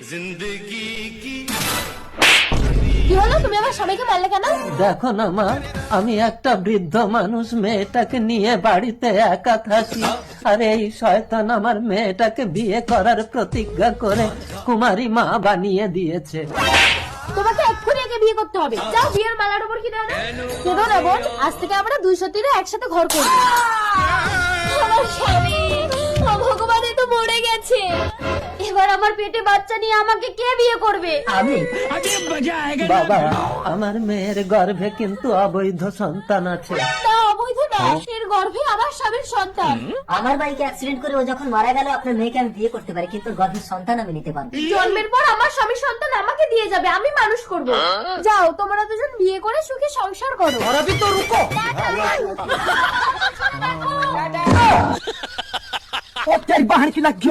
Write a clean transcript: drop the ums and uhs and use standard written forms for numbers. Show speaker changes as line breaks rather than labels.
কি হলো, তুমি আমার স্বামীকে মারলে কেন?
দেখো না মা, আমি একটা বৃদ্ধ মানুষ, মেয়েটাকে নিয়ে বাড়িতে একা থাকি, আর এই শয়তান আমার মেয়েটাকে বিয়ে করার প্রতিজ্ঞা করে কুমারী মা বানিয়ে দিয়েছে।
তোমাকে এক্ষুনি একে বিয়ে করতে হবে। যাও বিয়ের মালার উপর কি দাঁড়া। কেঁদো না বোন, আজ থেকে আমরা দুই সতীরা একসাথে ঘর করবো। আমার স্বামী, ও ভগবান, এ তো মরে গেছে। এবার আমার পেটে বাচ্চা নিয়ে আমাকে কে বিয়ে করবে?
আমি। বাবা, আমার মেয়ের গর্ভে কিন্তু অবৈধ সন্তান আছে।
না, অবৈধ না, এর গর্ভে আমার স্বামীর সন্তান।
আমার বাইকে অ্যাক্সিডেন্ট করে ও যখন মারা গেল, আপনার মেয়েকে আমি বিয়ে করতে পারি, কিন্তু গর্ভের সন্তান আমি নিতে পারবো।
জন্মের পর আমার স্বামীর সন্তান আমাকে দিয়ে যাবে, আমি মানুষ করব। যাও, তোমরা দুজন বিয়ে করে সুখে সংসার করো।
বাহার কি লাগছে?